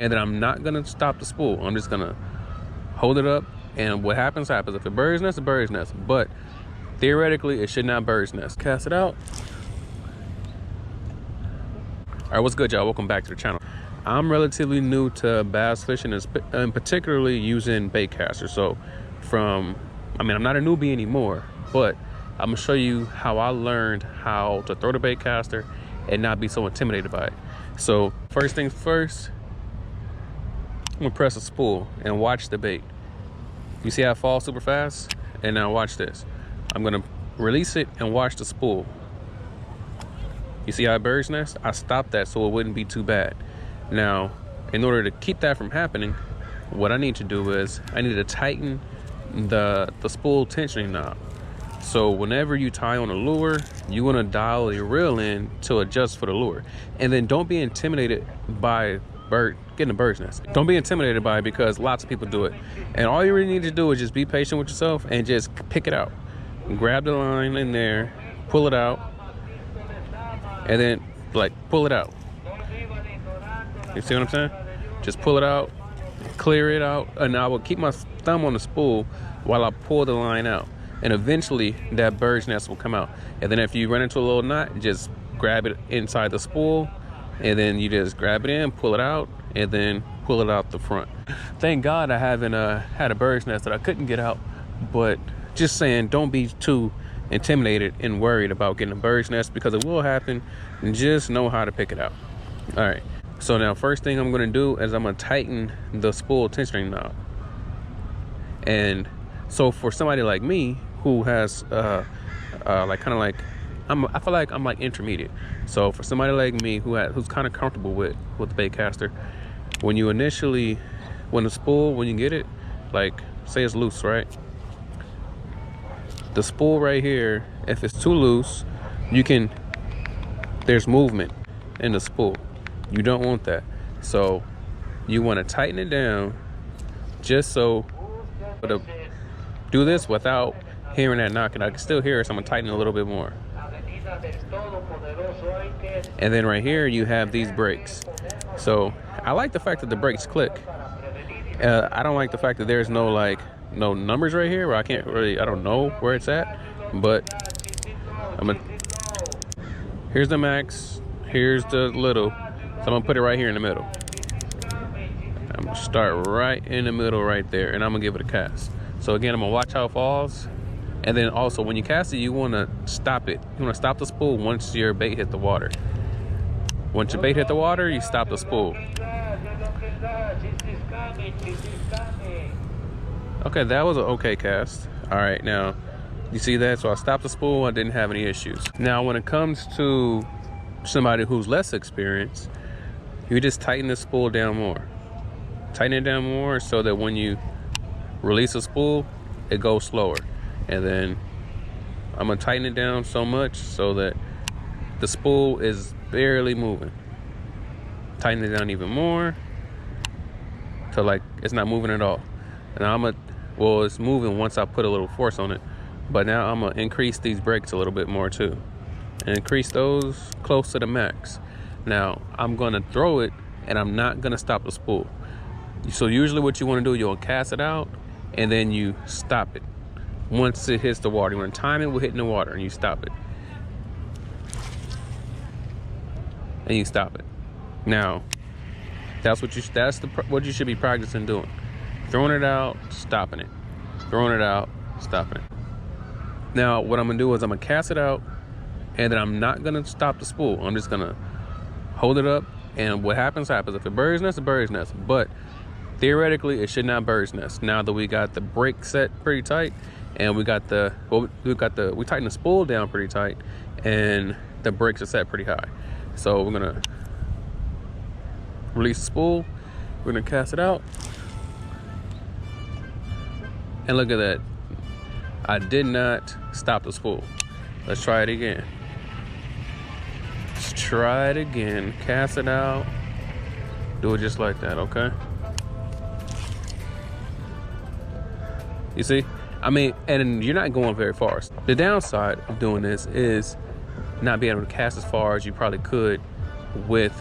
and then I'm not gonna stop the spool. I'm just gonna hold it up, and what happens happens. If it bird's nest, a bird's nest, but theoretically it should not bird's nest. Cast it out. All right, what's good, y'all? Welcome back to the channel. I'm relatively new to bass fishing, and particularly using Baitcaster. So I'm not a newbie anymore, but I'm gonna show you how I learned how to throw the Baitcaster and not be so intimidated by it. So first things first, I'm gonna press a spool and watch the bait. You see how it falls super fast? And now watch this. I'm gonna release it and watch the spool. You see how it bird's nest? I stopped that so it wouldn't be too bad. Now, in order to keep that from happening, what I need to do is I need to tighten the spool tensioning knob. So whenever you tie on a lure, you want to dial your reel in to adjust for the lure. And then don't be intimidated by getting a bird's nest. Don't be intimidated by it, because lots of people do it. And all you really need to do is just be patient with yourself and just pick it out. Grab the line in there, pull it out, and then pull it out. You see what I'm saying? Just pull it out, clear it out, and I will keep my thumb on the spool while I pull the line out. And eventually that bird's nest will come out. And then if you run into a little knot, just grab it inside the spool, and then you just grab it in, pull it out, and then pull it out the front. Thank God I haven't had a bird's nest that I couldn't get out, but just saying, don't be too intimidated and worried about getting a bird's nest, because it will happen. Just know how to pick it out. All right, so now first thing I'm gonna do is I'm gonna tighten the spool tensioning knob. And so for somebody like me who has I feel like I'm like intermediate. So for somebody like me who's kind of comfortable with the Baitcaster, when you get it, like say it's loose, right? The spool right here, if it's too loose, there's movement in the spool. You don't want that. So you want to tighten it down, just so do this without hearing that knocking. I can still hear it, so I'm gonna tighten it a little bit more. And then right here you have these brakes. So I like the fact that the brakes click. I don't like the fact that there's no numbers right here, where I don't know where it's at. But here's the max, here's the little, so I'm gonna put it right here in the middle. I'm gonna start right in the middle right there, and I'm gonna give it a cast. So again, I'm gonna watch how it falls. And then also when you cast it, you wanna stop it. You wanna stop the spool once your bait hit the water. Once your bait hit the water, you stop the spool. Okay, that was an okay cast. All right, now, you see that? So I stopped the spool, I didn't have any issues. Now, when it comes to somebody who's less experienced, you just tighten the spool down more. Tighten it down more so that when you release a spool, it goes slower. And then I'm gonna tighten it down so much so that the spool is barely moving. Tighten it down even more till it's not moving at all. And it's moving once I put a little force on it. But now I'm gonna increase these brakes a little bit more too. And increase those close to the max. Now I'm gonna throw it, and I'm not gonna stop the spool. So usually what you wanna do, you'll cast it out, and then you stop it. Once it hits the water, you wanna time it with hitting the water, and you stop it. And you stop it. Now, that's what you should be practicing doing. Throwing it out, stopping it. Throwing it out, stopping it. Now, what I'm gonna do is I'm gonna cast it out, and then I'm not gonna stop the spool. I'm just gonna hold it up, and what happens happens. If it bird's nest, a bird's nest. But theoretically, it should not bird's nest. Now that we got the brake set pretty tight, and we tightened the spool down pretty tight, and the brakes are set pretty high. So we're gonna release the spool, we're gonna cast it out, and look at that. I did not stop the spool. Let's try it again. Let's try it again. Cast it out, do it just like that, okay? You see? And you're not going very far. The downside of doing this is not being able to cast as far as you probably could with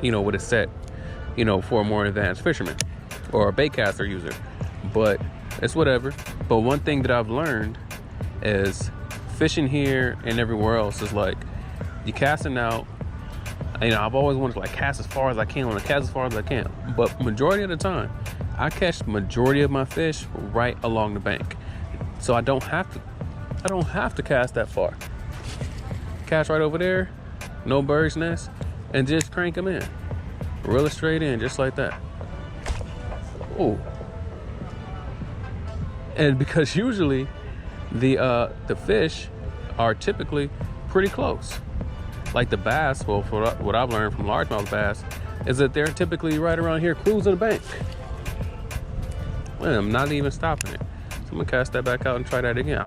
a set. you know, for a more advanced fisherman or a baitcaster user. But it's whatever. But one thing that I've learned is fishing here and everywhere else is like, you casting out, you know, I've always wanted to like cast as far as I can, cast as far as I can. But majority of the time, I catch the majority of my fish right along the bank. So I don't have to cast that far. Cast right over there, no bird's nest, and just crank them in. Reel it straight in, just like that. Oh. And because usually the fish are typically pretty close. Like the bass, well, for what I've learned from largemouth bass, is that they're typically right around here cruising the bank. And I'm not even stopping it. So I'm gonna cast that back out and try that again.